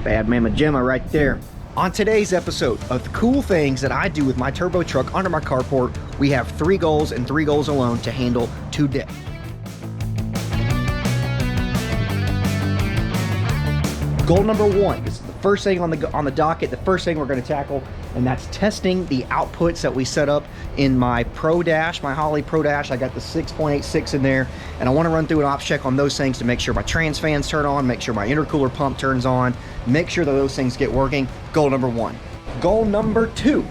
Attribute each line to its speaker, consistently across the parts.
Speaker 1: Bad Mama Gemma right there. On today's episode of the cool things that I do with my turbo truck under my carport, we have 3 goals and 3 goals alone to handle today. Goal number 1, this is the first thing on the docket, the first thing we're going to tackle, and that's testing the outputs that we set up in my ProDash, my Holley ProDash. I got the 6.86 in there, and I want to run through an ops check on those things to make sure my trans fans turn on, make sure my intercooler pump turns on, make sure that those things get working. Goal number 1. Goal number 2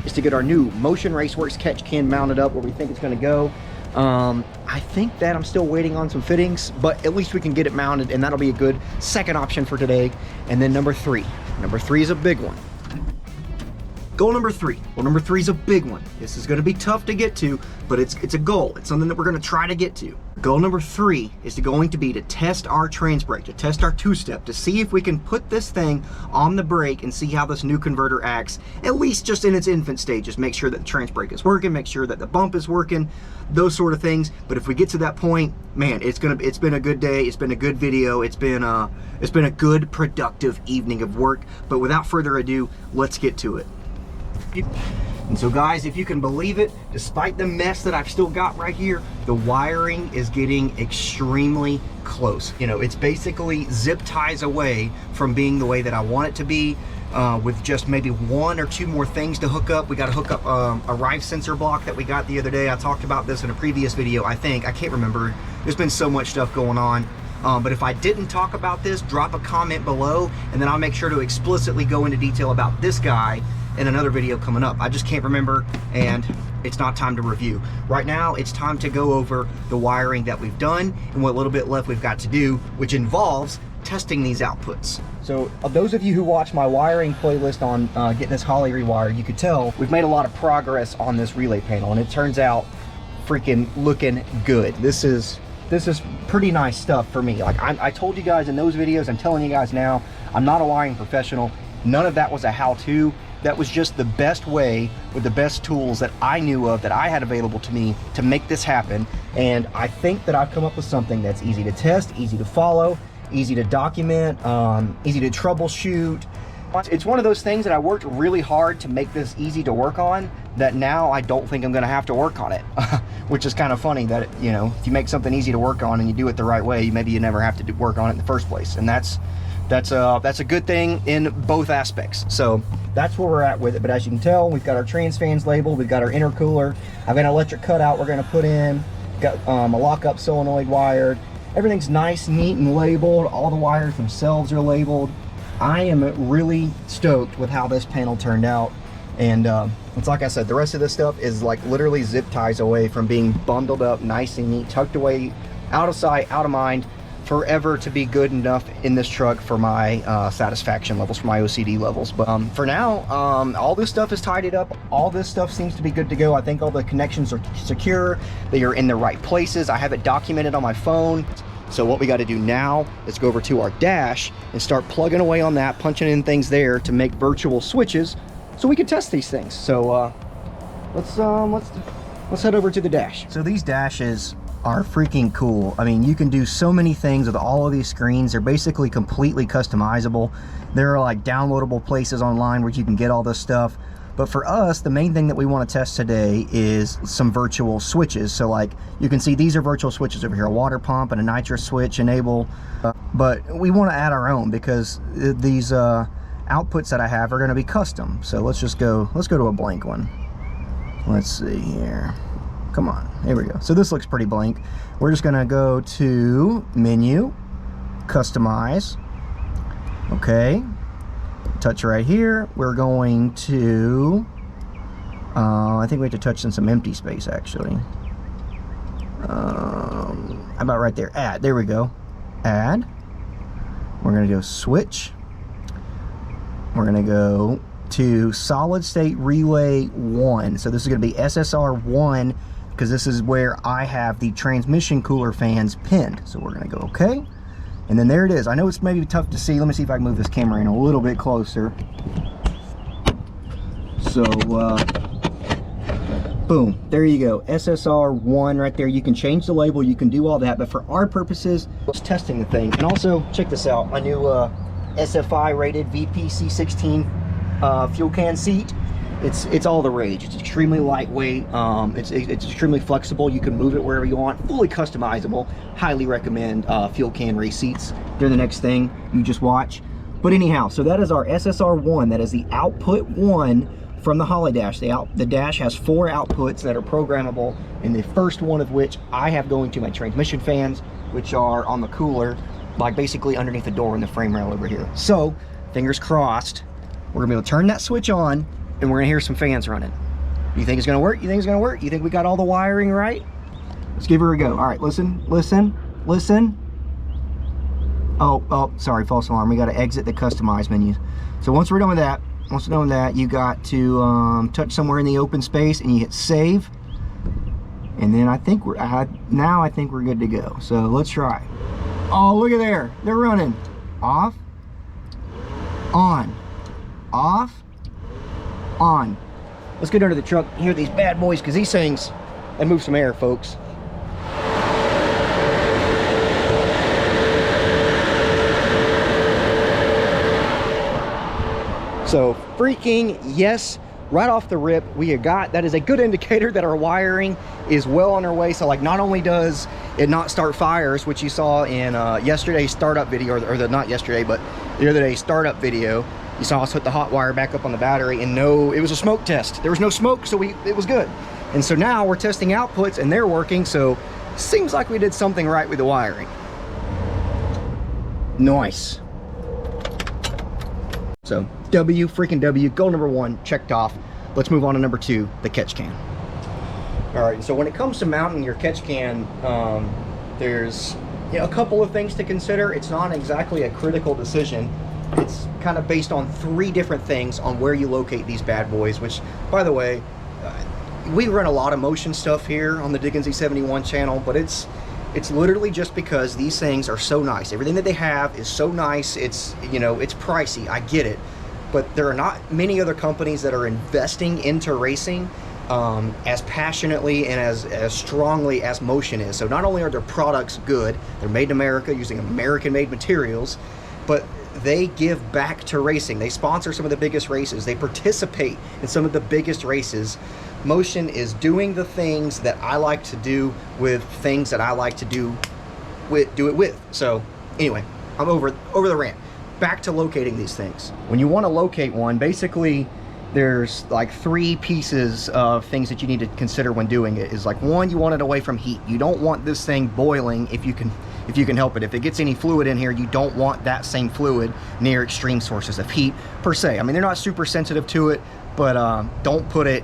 Speaker 1: is to get our new Motion Raceworks catch can mounted up where we think it's going to go. I think that I'm still waiting on some fittings, but at least we can get it mounted, and that'll be a good second option for today. And then number 3 is a big one. Goal number 3. Well, number 3 is a big one. This is going to be tough to get to, but it's a goal. It's something that we're going to try to get to. Goal number 3 is going to be to test our trans brake, to test our 2-step, to see if we can put this thing on the brake and see how this new converter acts, at least just in its infant stages. Make sure that the trans brake is working, make sure that the bump is working, those sort of things. But if we get to that point, man, it's been a good day, it's been a good video, it's been a good productive evening of work. But without further ado, let's get to it. And so guys, if you can believe it, despite the mess that I've still got right here, the wiring is getting extremely close. You know, it's basically zip ties away from being the way that I want it to be, with just maybe 1 or 2 more things to hook up. We got to hook up a ride sensor block that we got the other day. I talked about this in a previous video, I can't remember. There's been so much stuff going on. But if I didn't talk about this, drop a comment below, and then I'll make sure to explicitly go into detail about this guy in another video coming up. I just can't remember, and it's not time to review. Right now, it's time to go over the wiring that we've done and what little bit left we've got to do, which involves testing these outputs. So those of you who watch my wiring playlist on getting this Holley rewired, you could tell we've made a lot of progress on this relay panel, and it turns out freaking looking good. This is pretty nice stuff for me. Like I told you guys in those videos, I'm telling you guys now, I'm not a wiring professional. None of that was a how-to. That was just the best way with the best tools that I knew of, that I had available to me to make this happen. And I think that I've come up with something that's easy to test, easy to follow, easy to document, easy to troubleshoot. It's one of those things that I worked really hard to make this easy to work on, that now I don't think I'm gonna have to work on it. Which is kind of funny that, you know, if you make something easy to work on and you do it the right way, maybe you never have to work on it in the first place. And that's a good thing in both aspects. So that's where we're at with it. But as you can tell, we've got our trans fans labeled, we've got our intercooler, I've got an electric cutout we're going to put in, got a lockup solenoid wired. Everything's nice, neat, and labeled. All the wires themselves are labeled. I am really stoked with how this panel turned out. And it's like I said, the rest of this stuff is like literally zip ties away from being bundled up nice and neat, tucked away, out of sight, out of mind, forever to be good enough in this truck for my satisfaction levels, for my OCD levels. But for now, all this stuff is tidied up. All this stuff seems to be good to go. I think all the connections are secure. They are in the right places. I have it documented on my phone. So what we got to do now is go over to our dash and start plugging away on that, punching in things there to make virtual switches so we can test these things. So let's head over to the dash. So these dashes are freaking cool. I mean, you can do so many things with all of these screens. They're basically completely customizable. There are like downloadable places online where you can get all this stuff. But for us, the main thing that we want to test today is some virtual switches. So like you can see, these are virtual switches over here, a water pump and a nitrous switch enable. But we want to add our own because these outputs that I have are going to be custom. So let's go to a blank one. Let's see here. Come on, here we go. So this looks pretty blank. We're just gonna go to menu, customize. Okay, touch right here. We're going to, I think we have to touch in some empty space actually. How about right there, add, there we go. Add, we're gonna go switch. We're gonna go to solid state relay 1. So this is gonna be SSR 1, because this is where I have the transmission cooler fans pinned. So we're gonna go okay. And then there it is. I know it's maybe tough to see. Let me see if I can move this camera in a little bit closer. So, boom, there you go. SSR 1 right there. You can change the label, you can do all that, but for our purposes, let's testing the thing. And also, check this out, my new SFI rated VPC16 fuel can seat. It's all the rage. It's extremely lightweight. It's extremely flexible. You can move it wherever you want. Fully customizable. Highly recommend Fuel Can race seats. They're the next thing you just watch. But anyhow, so that is our SSR1. That is the output one from the Holly Dash. The dash has 4 outputs that are programmable, and the first one of which I have going to my transmission fans, which are on the cooler, like basically underneath the door in the frame rail over here. So, fingers crossed, we're gonna be able to turn that switch on, and we're gonna hear some fans running. You think it's gonna work? You think it's gonna work? You think we got all the wiring right? Let's give her a go. All right, listen, listen, listen. Oh, sorry, false alarm. We gotta exit the customize menu. So once we're done with that, you got to touch somewhere in the open space and you hit save. And then I think now I think we're good to go. So let's try. Oh, look at there. They're running. Off, on, off, on. Let's get under the truck and hear these bad boys, because these things, they move some air, folks. So freaking yes, right off the rip, that is a good indicator that our wiring is well on our way. So like, not only does it not start fires, which you saw in yesterday's startup video, or not yesterday, but the other day's startup video, you saw us put the hot wire back up on the battery, and it was a smoke test. There was no smoke, so it was good. And so now we're testing outputs and they're working, so seems like we did something right with the wiring. Nice. So freaking W, goal number 1 checked off. Let's move on to number 2, the catch can. All right, so when it comes to mounting your catch can, there's a couple of things to consider. It's not exactly a critical decision. It's kind of based on 3 different things on where you locate these bad boys, which, by the way, we run a lot of motion stuff here on the Diggins E71 channel, but it's literally just because these things are so nice. Everything that they have is so nice. It's pricey, I get it, but there are not many other companies that are investing into racing as passionately and as strongly as Motion is. So not only are their products good, they're made in America using American-made materials, but they give back to racing. They sponsor some of the biggest races. They participate in some of the biggest races. Motion is doing the things that I like to do with things that I like to do it with. So anyway, I'm over the rant. Back to locating these things. When you want to locate one, basically there's like 3 pieces of things that you need to consider when doing it. Is like, 1, you want it away from heat. You don't want this thing boiling if you can help it. If it gets any fluid in here, you don't want that same fluid near extreme sources of heat per se. I mean, they're not super sensitive to it, but don't put it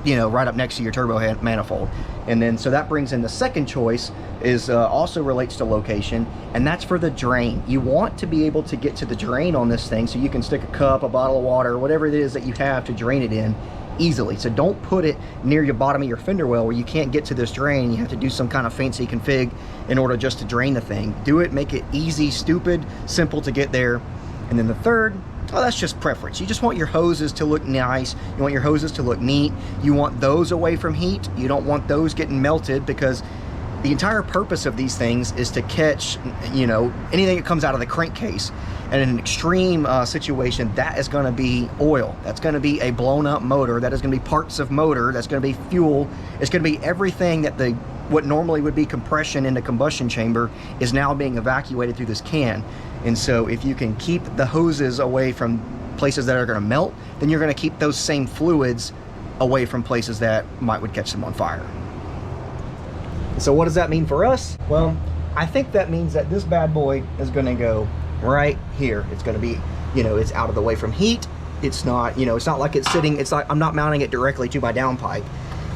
Speaker 1: right up next to your turbo manifold. And then, so that brings in the second choice, is also relates to location, and that's for the drain. You want to be able to get to the drain on this thing, so you can stick a cup, a bottle of water, whatever it is that you have to drain it in easily. So don't put it near your bottom of your fender well where you can't get to this drain. You have to do some kind of fancy config in order just to drain the thing. Do it, make it easy, stupid, simple to get there. And then the third, well, that's just preference. You just want your hoses to look nice. You want your hoses to look neat. You want those away from heat. You don't want those getting melted, because the entire purpose of these things is to catch, anything that comes out of the crankcase. And in an extreme situation, that is going to be oil. That's going to be a blown up motor. That is going to be parts of motor. That's going to be fuel. It's going to be everything that what normally would be compression in the combustion chamber is now being evacuated through this can. And so if you can keep the hoses away from places that are going to melt, then you're going to keep those same fluids away from places that would catch them on fire. So what does that mean for us? Well, I think that means that this bad boy is going to go right here. It's going to be, it's out of the way from heat. It's not, it's not like it's sitting, it's like I'm not mounting it directly to my downpipe.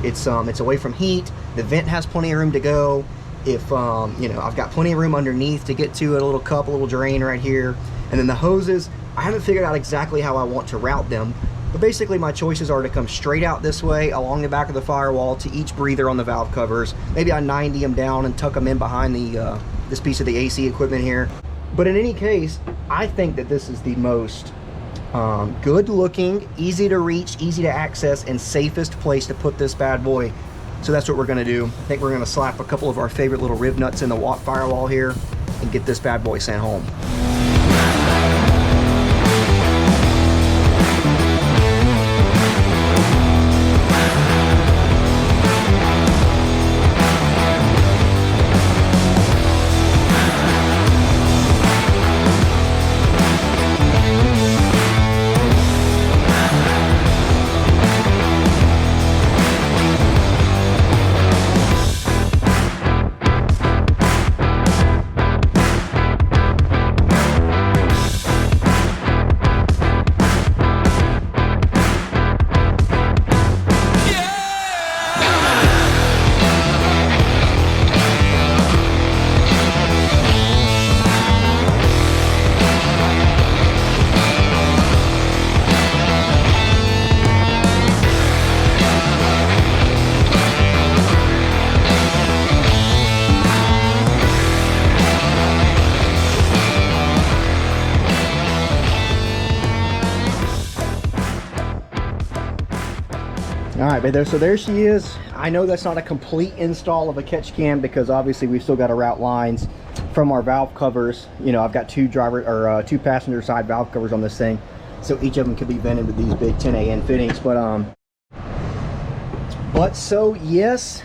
Speaker 1: It's away from heat. The vent has plenty of room to go. If I've got plenty of room underneath to get to a little cup, a little drain right here. And then the hoses, I haven't figured out exactly how I want to route them, but basically my choices are to come straight out this way along the back of the firewall to each breather on the valve covers. Maybe I 90 them down and tuck them in behind the this piece of the AC equipment here. But in any case, I think that this is the most good looking, easy to reach, easy to access, and safest place to put this bad boy. So that's what we're gonna do. I think we're gonna slap a couple of our favorite little rib nuts in the firewall here and get this bad boy sent home. but there, so there she is. I know that's not a complete install of a catch can because obviously we've still got to route lines from our valve covers. You know, I've got two passenger side valve covers on this thing, so each of them could be vented with these big 10AN fittings. But so yes,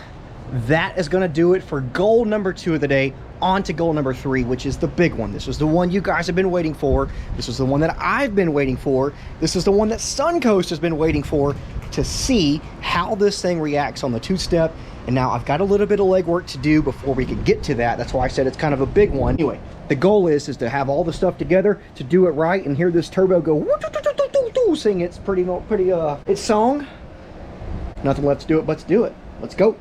Speaker 1: that is going to do it for goal number 2 of the day. On to goal number 3, which is the big one. This was the one you guys have been waiting for. This was the one that I've been waiting for. This is the one that Suncoast has been waiting for, to see how this thing reacts on the 2-step. And now I've got a little bit of legwork to do before we can get to that. That's why I said it's kind of a big one. Anyway, the goal is to have all the stuff together to do it right and hear this turbo go sing its its song. Nothing left to do it but to do it. Let's go.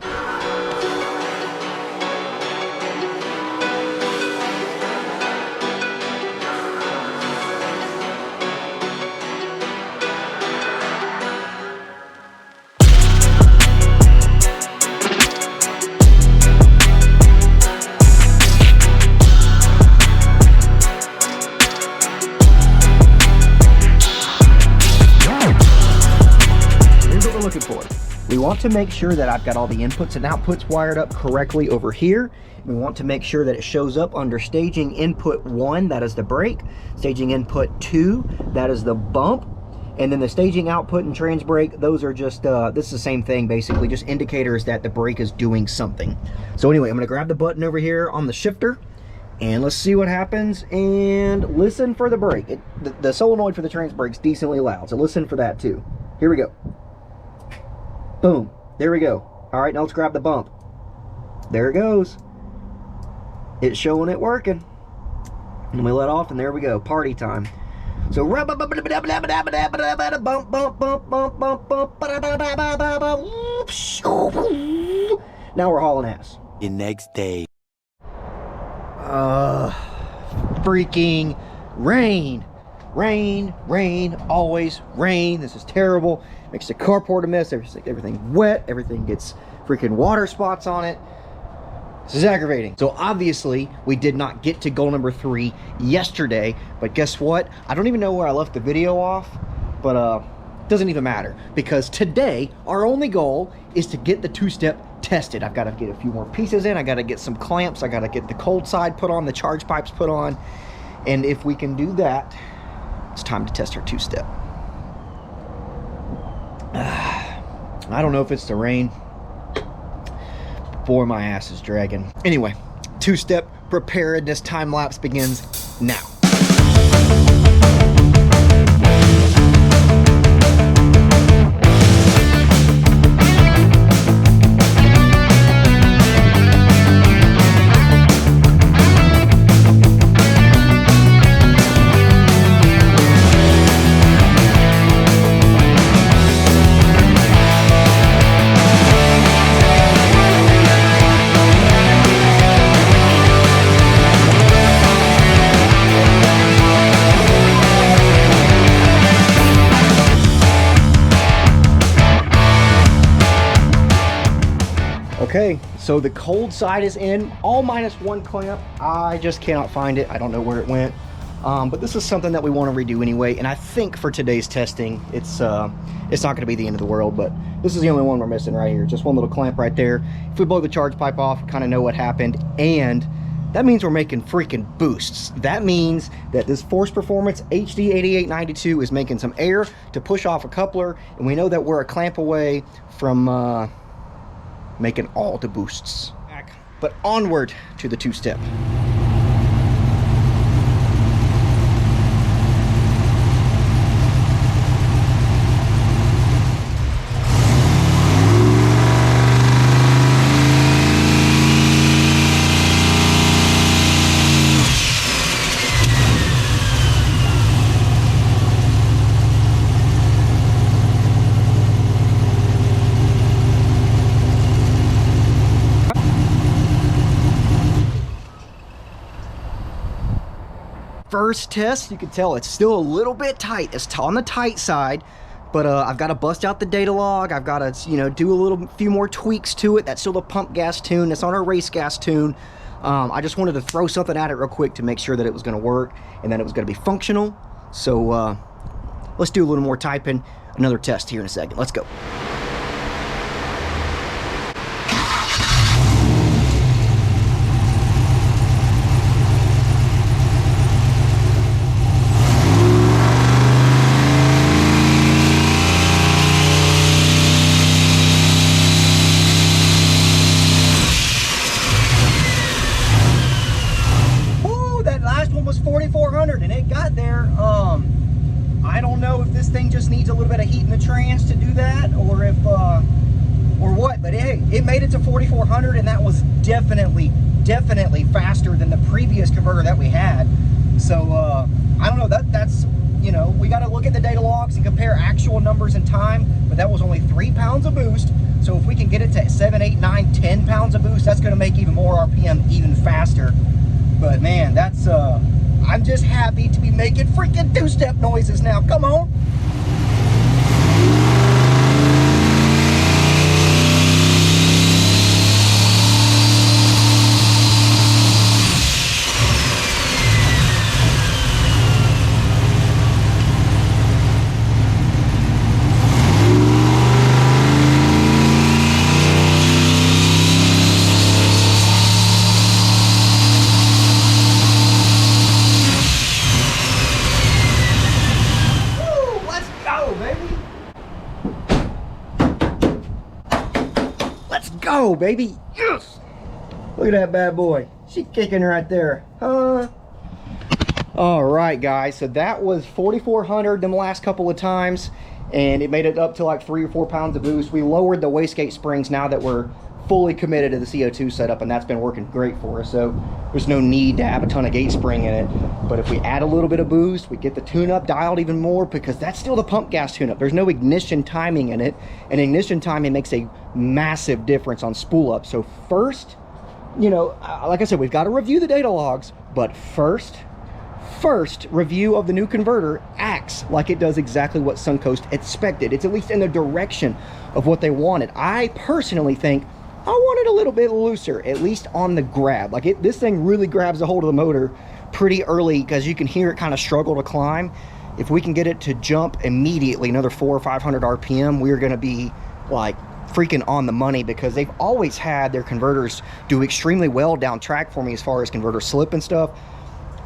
Speaker 1: We want to make sure that I've got all the inputs and outputs wired up correctly over here. We want to make sure that it shows up under staging input 1, that is the brake, staging input 2, that is the bump, and then the staging output and trans brake, those are just, this is the same thing basically, just indicators that the brake is doing something. So anyway, I'm going to grab the button over here on the shifter, and let's see what happens, and listen for the brake. The solenoid for the trans brake's decently loud, so listen for that too. Here we go. Boom. There we go. All right, now let's grab the bump. There it goes. It's showing it working. And we let off, and there we go. Party time. So bump, bump, bump, bump, bump, bump. Now we're hauling ass.
Speaker 2: The next day.
Speaker 1: Freaking rain. Rain, rain, always rain. This is terrible. Makes the carport a mess. Everything wet. Everything gets freaking water spots on it. This is aggravating. So obviously we did not get to goal number 3 yesterday, but guess what? I don't even know where I left the video off, but doesn't even matter, because today our only goal is to get the 2-step tested. I've got to get a few more pieces in. I got to get some clamps. I got to get the cold side put on, the charge pipes put on, and if we can do that, it's time to test our 2-step. I don't know if it's the rain. Boy, my ass is dragging. Anyway, 2-step preparedness time lapse begins now. Okay, so the cold side is in, all -1 clamp. I just cannot find it. I don't know where it went. But this is something that we want to redo anyway, and I think for today's testing, it's not going to be the end of the world, but this is the only one we're missing right here. Just one little clamp right there. If we blow the charge pipe off, we kind of know what happened, and that means we're making freaking boosts. That means that this Force Performance HD8892 is making some air to push off a coupler, and we know that we're a clamp away from making all the boosts. But onward to the 2-step. First test, you can tell it's still a little bit tight. It's on the tight side, but I've got to bust out the data log. I've got to, you know, do a few more tweaks to it. That's still the pump gas tune. That's on our race gas tune. I just wanted to throw something at it real quick to make sure that it was going to work and that it was going to be functional. So let's do a little more typing. Another test here in a second. Let's go. 4,400 and it got there. I don't know if this thing just needs a little bit of heat in the trans to do that, or if or what, but hey, it made it to 4,400, and that was definitely faster than the previous converter that we had. So I don't know, that's, you know, we got to look at the data logs and compare actual numbers in time, but that was only 3 pounds of boost. So if we can get it to 7, 8, 9, 10 pounds of boost, that's going to make even more RPM even faster. But man, that's I'm just happy to be making freaking two-step noises now. Come on. Go, baby. Yes. Look at that bad boy. She's kicking right there. Huh? All right, guys. So that was 4,400 the last couple of times, and it made it up to like 3 or 4 pounds of boost. We lowered the wastegate springs now that we're fully committed to the CO2 setup, and that's been working great for us. So there's no need to have a ton of gate spring in it. But if we add a little bit of boost, we get the tune-up dialed even more, because that's still the pump gas tune-up. There's no ignition timing in it, and ignition timing makes a massive difference on spool up. So first, you know, like I said, we've got to review the data logs, but first review of the new converter acts like it does exactly what Suncoast expected. It's at least in the direction of what they wanted. I personally think I want it a little bit looser, at least on the grab. Like this thing really grabs a hold of the motor pretty early, because you can hear it kind of struggle to climb. If we can get it to jump immediately another 400 or 500 RPM, we're going to be like freaking on the money, because they've always had their converters do extremely well down track for me as far as converter slip and stuff.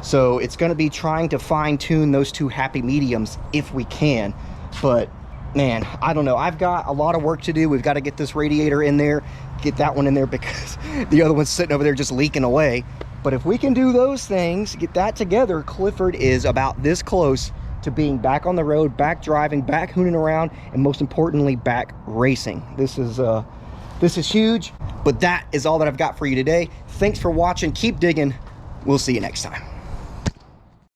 Speaker 1: So it's going to be trying to fine tune those two happy mediums if we can. But man, I don't know. I've got a lot of work to do. We've got to get this radiator in there, get that one in there, because the other one's sitting over there just leaking away. But if we can do those things, get that together, Clifford is about this close to being back on the road, back driving, back hooning around, and most importantly, back racing. This is huge, but that is all that I've got for you today. Thanks for watching. Keep digging. We'll see you next time.